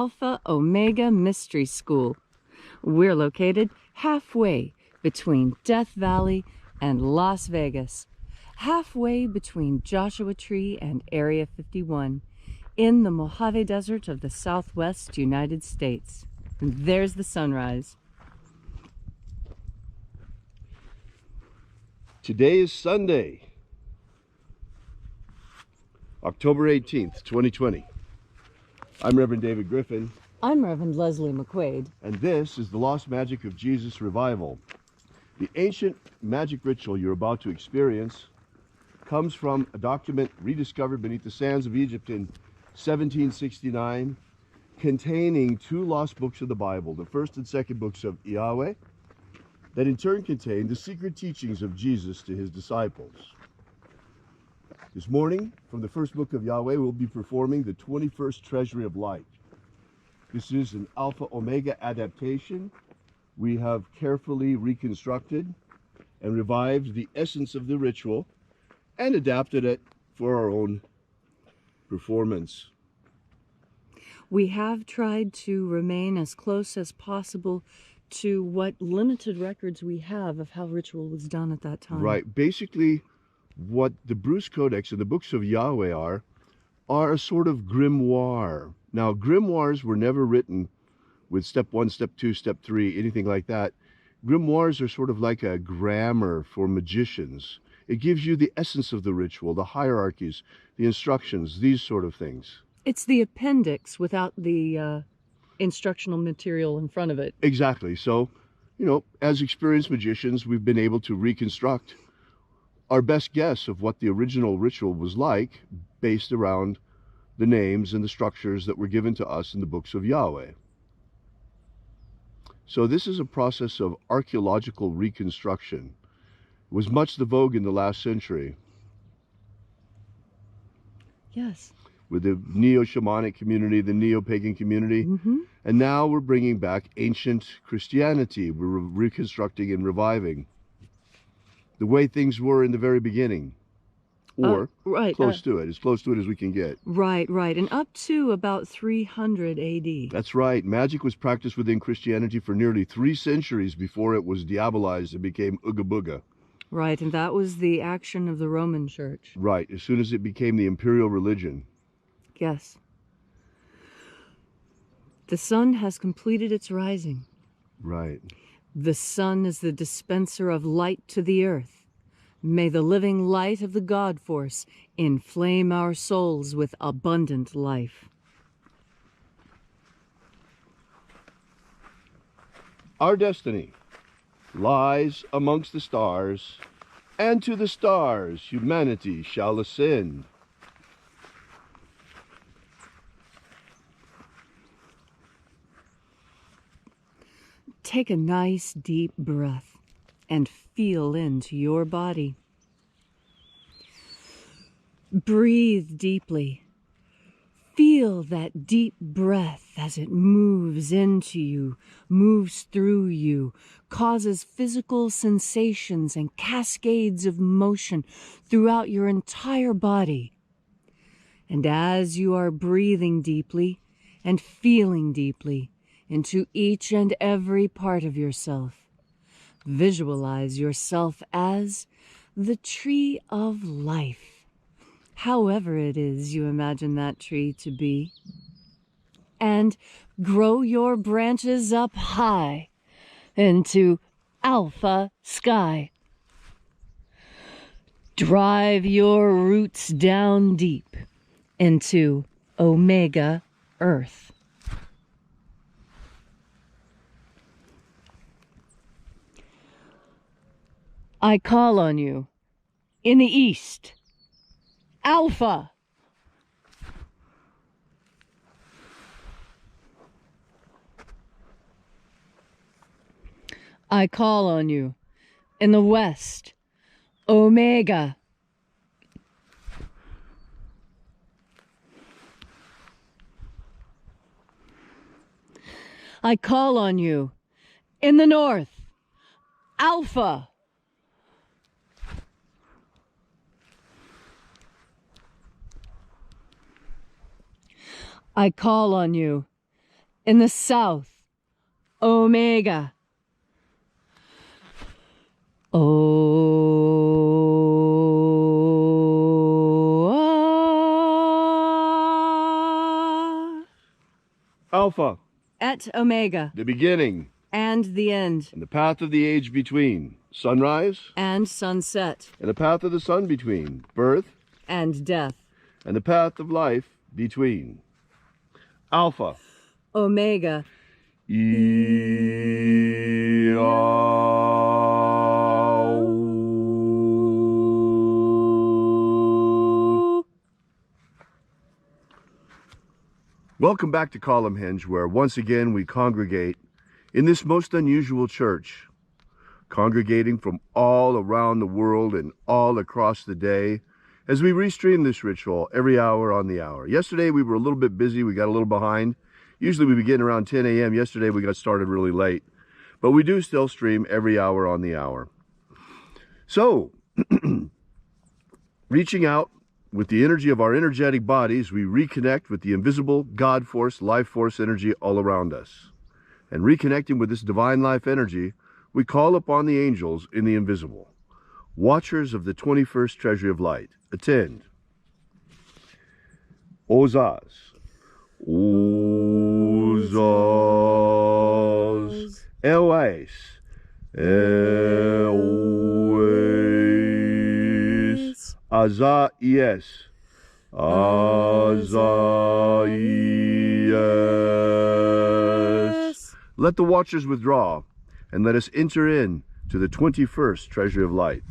Alpha Omega Mystery School. We're located halfway between Death Valley and Las Vegas, halfway between Joshua Tree and Area 51, in the Mojave Desert of the Southwest United States. And there's the sunrise. Today is Sunday, October 18th, 2020. I'm Reverend David Griffin. I'm Reverend Leslie McQuaid. And this is the Lost Magic of Jesus Revival. The ancient magic ritual you're about to experience comes from a document rediscovered beneath the sands of Egypt in 1769, containing two lost books of the Bible, the first and second books of Yahweh, that in turn contain the secret teachings of Jesus to his disciples. This morning, from the first book of Yahweh, we'll be performing the 21st Treasury of Light. This is an Alpha Omega adaptation. We have carefully reconstructed and revived the essence of the ritual and adapted it for our own performance. We have tried to remain as close as possible to what limited records we have of how ritual was done at that time. Right. Basically, what the Bruce Codex and the books of Yahweh are a sort of grimoire. Now, grimoires were never written with step 1, step 2, step 3, anything like that. Grimoires are sort of like a grammar for magicians. It gives you the essence of the ritual, the hierarchies, the instructions, these sort of things. It's the appendix without the instructional material in front of it. Exactly. So, you know, as experienced magicians, we've been able to reconstruct our best guess of what the original ritual was like based around the names and the structures that were given to us in the books of Yahweh. So this is a process of archaeological reconstruction. It was much the vogue in the last century. Yes. With the neo-shamanic community, the neo-pagan community. Mm-hmm. And now we're bringing back ancient Christianity. We're reconstructing and reviving the way things were in the very beginning, or close to it, as close to it as we can get. Right, and up to about 300 AD. That's right. Magic was practiced within Christianity for nearly 3 centuries before it was diabolized and became Ooga Booga. Right, and that was the action of the Roman Church. Right, as soon as it became the imperial religion. Yes. The sun has completed its rising. Right. The sun is the dispenser of light to the earth. May the living light of the God Force inflame our souls with abundant life. Our destiny lies amongst the stars, and to the stars humanity shall ascend. Take a nice deep breath and feel into your body. Breathe deeply. Feel that deep breath as it moves into you, moves through you, causes physical sensations and cascades of motion throughout your entire body. And as you are breathing deeply and feeling deeply into each and every part of yourself, visualize yourself as the tree of life, however it is you imagine that tree to be, and grow your branches up high into alpha sky. Drive your roots down deep into omega earth. I call on you in the east, Alpha. I call on you in the west, Omega. I call on you in the north, Alpha. I call on you In the south, Omega. Alpha, Et Omega. the beginning, And the end. and the path of the age between. Sunrise, And sunset. and the path of the sun between. Birth, And death. and the path of life between. Alpha, Omega. Welcome back to Columnhenge, where once again we congregate in this most unusual church, congregating from all around the world and all across the day as we restream this ritual every hour on the hour. Yesterday we were a little bit busy, we got a little behind. Usually we begin around 10 a.m. Yesterday we got started really late, but we do still stream every hour on the hour. So, reaching out with the energy of our energetic bodies, we reconnect with the invisible God force, life force energy all around us. And reconnecting with this divine life energy, we call upon the angels in the invisible, watchers of the 21st treasury of light. Attend. Ozaz. Ozaz. Elwais. Elwais. Azaies. Azaies. Let the watchers withdraw, and let us enter in to the 21st treasury of light.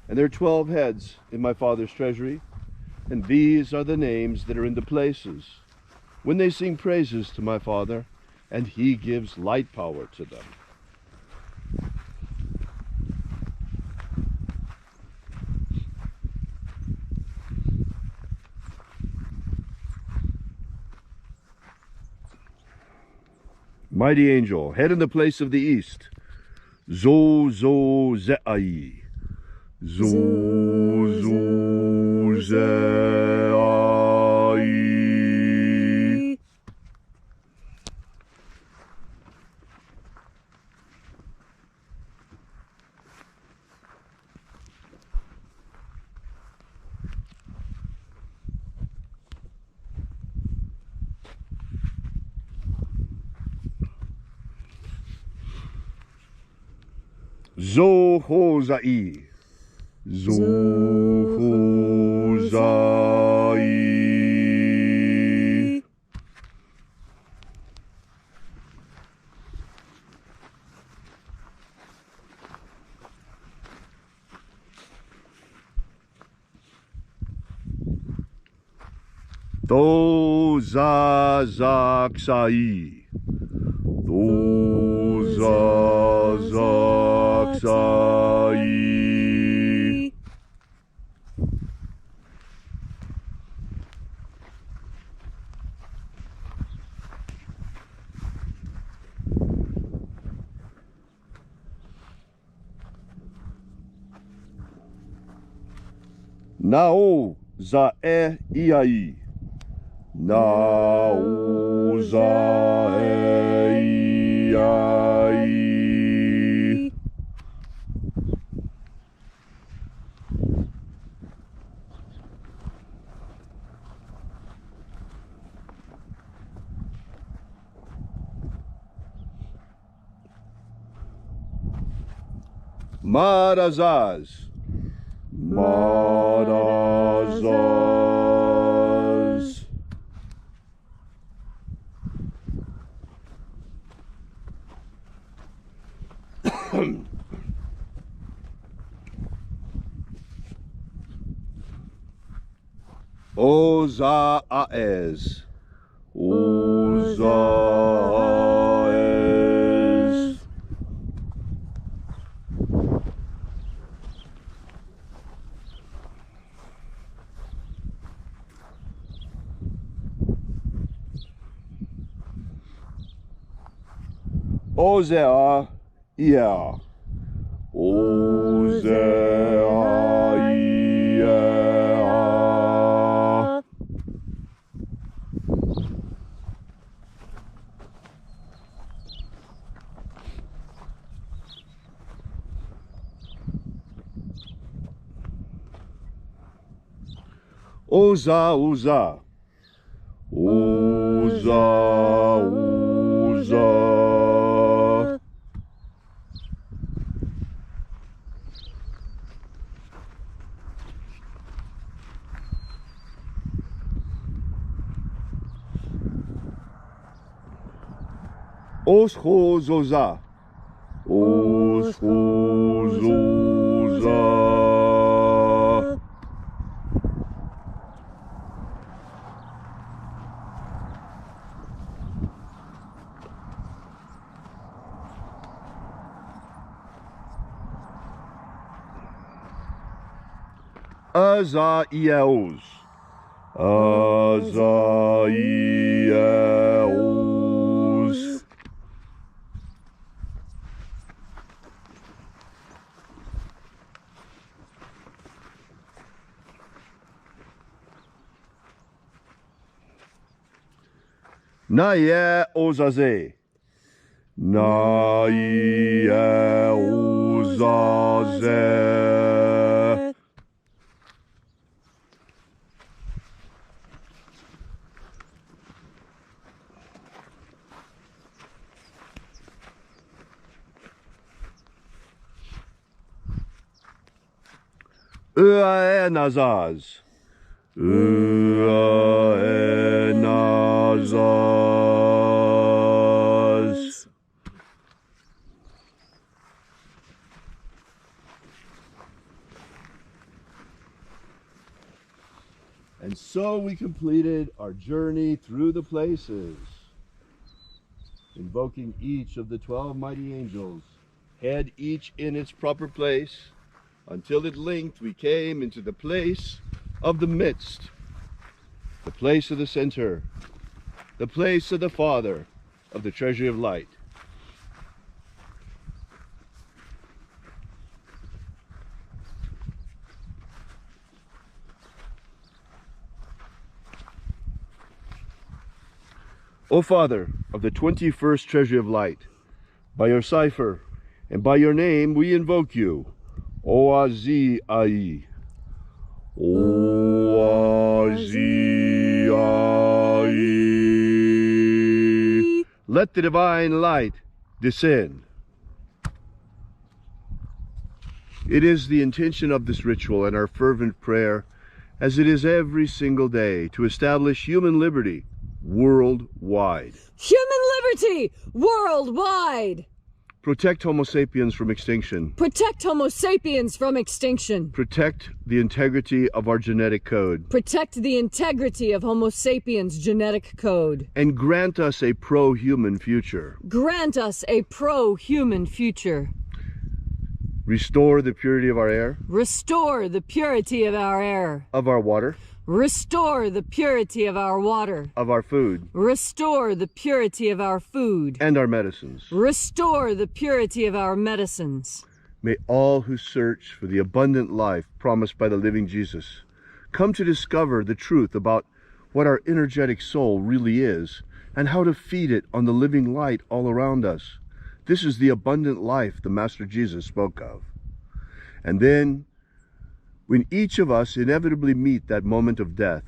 And there are 12 heads in my Father's treasury, and these are the names that are in the places when they sing praises to my Father, and He gives light power to them. Mighty angel, head in the place of the east. Zo zo ze'ai. Zo zo ze'ai. Zo ho zai. Zo ho zai. Do za zak sai. Do za zak sai. Nao za e iai. Nao za e iai. Marazaz. Marazaz. Ozaes. Ozaes. Ozea, Ia. Ozea, Ia. Oza, Oza. Oza, Oza. Osho, Zoza. Osho, Zoza. Azaios. Azaios. Naye Ozaze. Naye Ozaze. Nazaz. Nazaz. And so we completed our journey through the places, invoking each of the 12 mighty angels, head each in its proper place, until at length we came into the place of the midst, the place of the center, the place of the Father of the treasury of light. O Father of the 21st treasury of light, by your cipher and by your name we invoke you. Oazi Ai. Oazi Ai. Let the divine light descend. It is the intention of this ritual and our fervent prayer, as it is every single day, to establish human liberty worldwide. Human liberty worldwide! Protect Homo sapiens from extinction. Protect Homo sapiens from extinction. Protect the integrity of our genetic code. Protect the integrity of Homo sapiens' genetic code. And grant us a pro-human future. Grant us a pro-human future. Restore the purity of our air. Restore the purity of our air. Of our water. Restore the purity of our water. Of our food. Restore the purity of our food. And our medicines. Restore the purity of our medicines. May all who search for the abundant life promised by the living Jesus come to discover the truth about what our energetic soul really is and how to feed it on the living light all around us. This is the abundant life the Master Jesus spoke of. And then, when each of us inevitably meet that moment of death,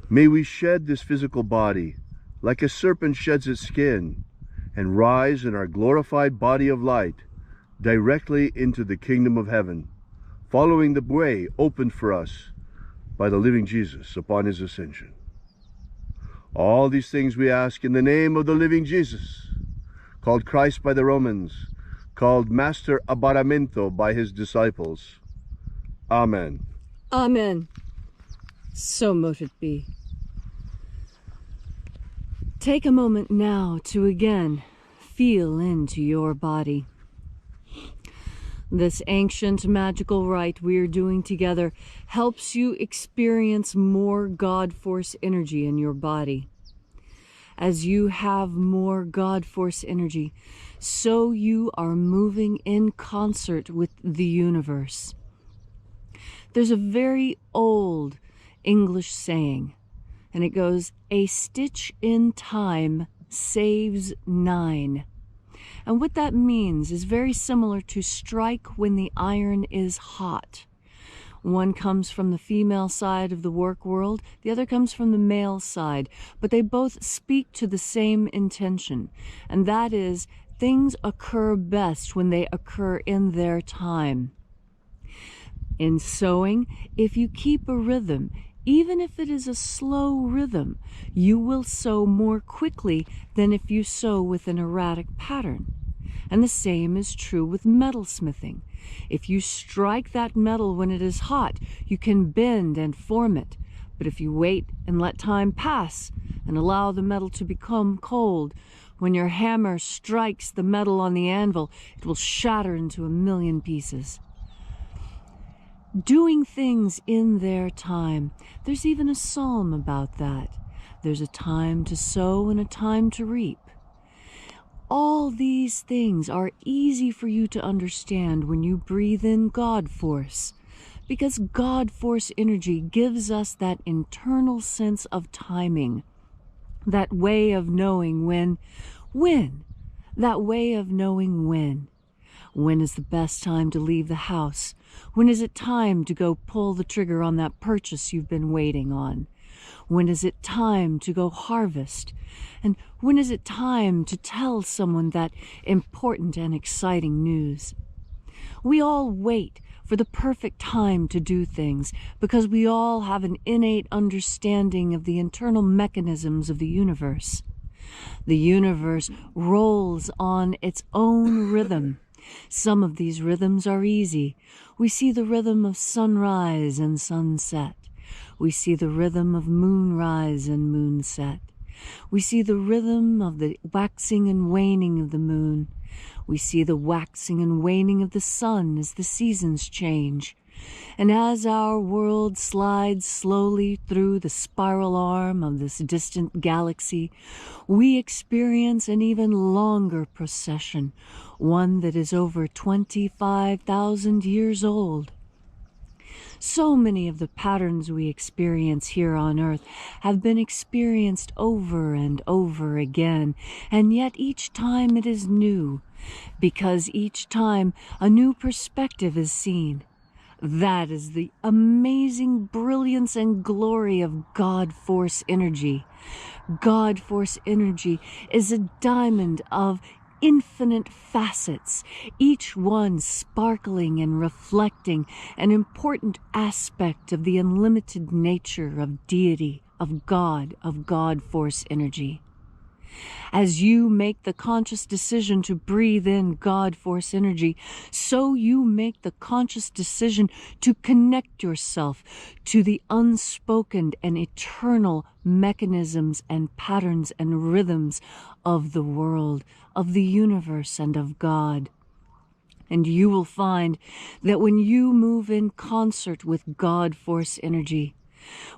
may we shed this physical body like a serpent sheds its skin and rise in our glorified body of light directly into the kingdom of heaven, following the way opened for us by the living Jesus upon his ascension. All these things we ask in the name of the living Jesus, called Christ by the Romans, called Master Abaramento by his disciples. Amen. Amen. So mote it be. Take a moment now to again feel into your body. This ancient magical rite we're doing together helps you experience more God Force energy in your body. As you have more God Force energy, so you are moving in concert with the universe. There's a very old English saying, and it goes, "A stitch in time saves 9." And what that means is very similar to strike when the iron is hot. One comes from the female side of the work world, the other comes from the male side, but they both speak to the same intention, and that is, things occur best when they occur in their time. In sewing, if you keep a rhythm, even if it is a slow rhythm, you will sew more quickly than if you sew with an erratic pattern. And the same is true with metalsmithing. If you strike that metal when it is hot, you can bend and form it. But if you wait and let time pass and allow the metal to become cold, when your hammer strikes the metal on the anvil, it will shatter into a million pieces. Doing things in their time. There's even a psalm about that. There's a time to sow and a time to reap. All these things are easy for you to understand when you breathe in God Force, because God Force energy gives us that internal sense of timing, that way of knowing when, that way of knowing when. When is the best time to leave the house? When is it time to go pull the trigger on that purchase you've been waiting on? When is it time to go harvest? And when is it time to tell someone that important and exciting news? We all wait for the perfect time to do things because we all have an innate understanding of the internal mechanisms of the universe. The universe rolls on its own rhythm. Some of these rhythms are easy. We see the rhythm of sunrise and sunset. We see the rhythm of moonrise and moonset. We see the rhythm of the waxing and waning of the moon. We see the waxing and waning of the sun as the seasons change. And as our world slides slowly through the spiral arm of this distant galaxy, we experience an even longer procession, one that is over 25,000 years old. So many of the patterns we experience here on Earth have been experienced over and over again, and yet each time it is new, because each time a new perspective is seen. That is the amazing brilliance and glory of God Force energy. God Force energy is a diamond of infinite facets, each one sparkling and reflecting an important aspect of the unlimited nature of deity, of God Force energy. As you make the conscious decision to breathe in God Force energy, so you make the conscious decision to connect yourself to the unspoken and eternal mechanisms and patterns and rhythms of the world, of the universe, and of God. And you will find that when you move in concert with God Force energy,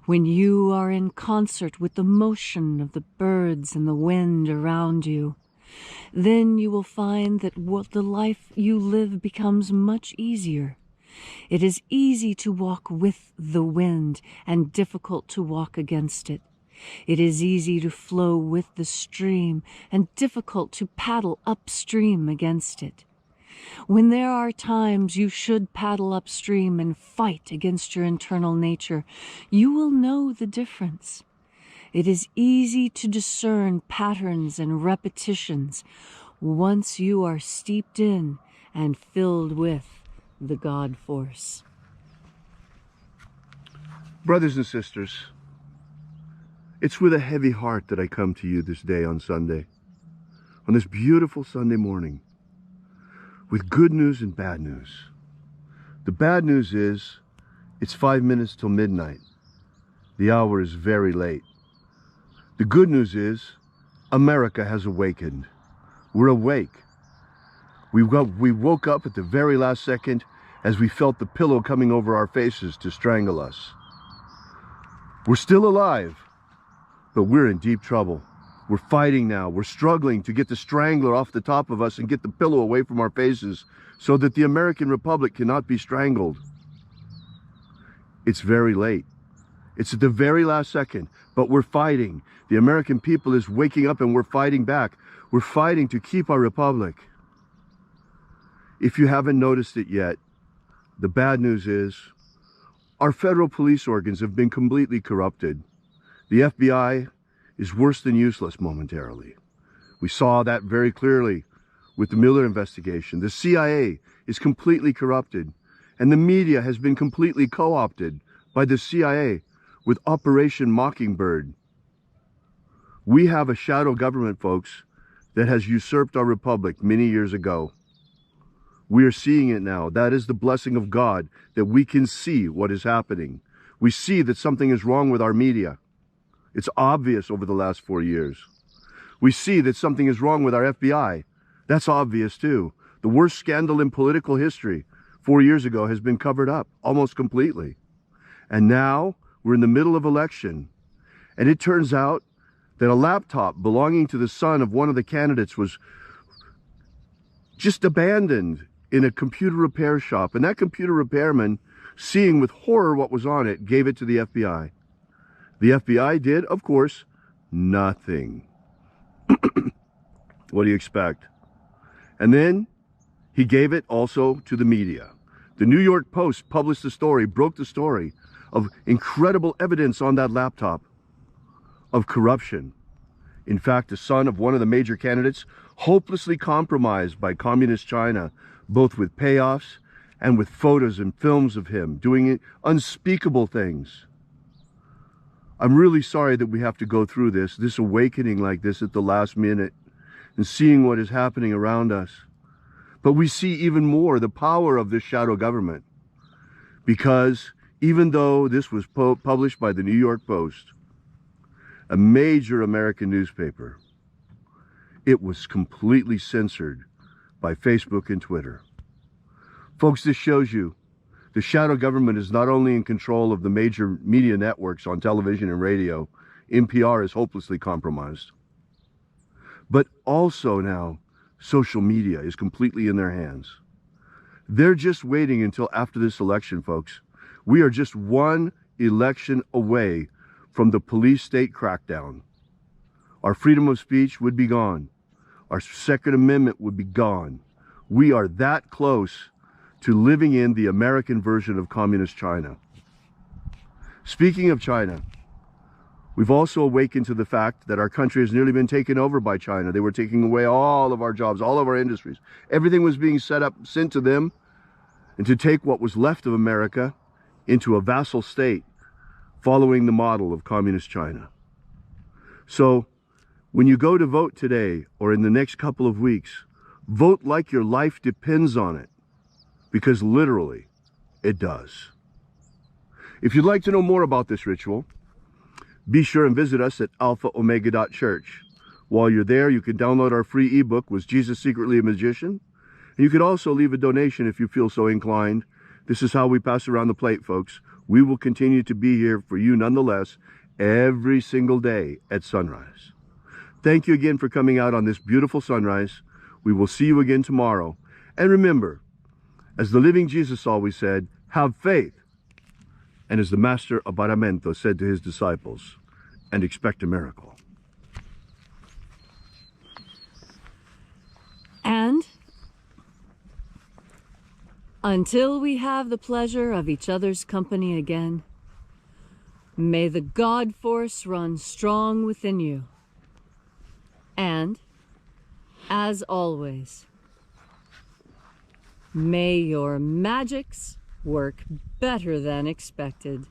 when you are in concert with the motion of the birds and the wind around you, then you will find that the life you live becomes much easier. It is easy to walk with the wind and difficult to walk against it. It is easy to flow with the stream and difficult to paddle upstream against it. When there are times you should paddle upstream and fight against your internal nature, you will know the difference. It is easy to discern patterns and repetitions once you are steeped in and filled with the God Force. Brothers and sisters, it's with a heavy heart that I come to you this day on Sunday, on this beautiful Sunday morning, with good news and bad news. The bad news is it's 5 minutes till midnight. The hour is very late. The good news is America has awakened. We're awake. We woke up at the very last second as we felt the pillow coming over our faces to strangle us. We're still alive, but we're in deep trouble. We're fighting now. We're struggling to get the strangler off the top of us and get the pillow away from our faces so that the American Republic cannot be strangled. It's very late. It's at the very last second, but we're fighting. The American people is waking up and we're fighting back. We're fighting to keep our republic. If you haven't noticed it yet, the bad news is Our federal police organs have been completely corrupted. The FBI is worse than useless momentarily. We saw that very clearly with the Mueller investigation. The CIA is completely corrupted, and the media has been completely co-opted by the CIA with Operation Mockingbird. We have a shadow government, folks, that has usurped our republic many years ago. We are seeing it now. That is the blessing of God, that we can see what is happening. We see that something is wrong with our media. It's obvious over the last 4 years. We see that something is wrong with our FBI. That's obvious too. The worst scandal in political history 4 years ago has been covered up almost completely. And now we're in the middle of election. And it turns out that a laptop belonging to the son of one of the candidates was just abandoned in a computer repair shop. And that computer repairman, seeing with horror what was on it, gave it to the FBI. The FBI did, of course, nothing. What do you expect? And then he gave it also to the media. The New York Post published the story, broke the story of incredible evidence on that laptop of corruption. In fact, the son of one of the major candidates, hopelessly compromised by communist China, both with payoffs and with photos and films of him doing unspeakable things. I'm really sorry that we have to go through this awakening like this at the last minute and seeing what is happening around us. But we see even more the power of this shadow government, because even though this was published by the New York Post, a major American newspaper, it was completely censored by Facebook and Twitter. Folks, this shows you the shadow government is not only in control of the major media networks on television and radio, NPR is hopelessly compromised, but also now social media is completely in their hands. They're just waiting until after this election, folks. We are just one election away from the police state crackdown. Our freedom of speech would be gone. Our Second Amendment would be gone. We are that close to living in the American version of communist China. Speaking of China, we've also awakened to the fact that our country has nearly been taken over by China. They were taking away all of our jobs, all of our industries. Everything was being sent to them, and to take what was left of America into a vassal state, following the model of communist China. So when you go to vote today or in the next couple of weeks, vote like your life depends on it, because literally it does. If you'd like to know more about this ritual, be sure and visit us at alphaomega.church. While you're there, you can download our free ebook, Was Jesus Secretly a Magician? And you can also leave a donation if you feel so inclined. This is how we pass around the plate, folks. We will continue to be here for you nonetheless every single day at sunrise. Thank you again for coming out on this beautiful sunrise. We will see you again tomorrow. And remember, as the living Jesus always said, have faith. And as the master of Baramento said to his disciples, and expect a miracle. And until we have the pleasure of each other's company again, may the God force run strong within you. And, as always, may your magics work better than expected.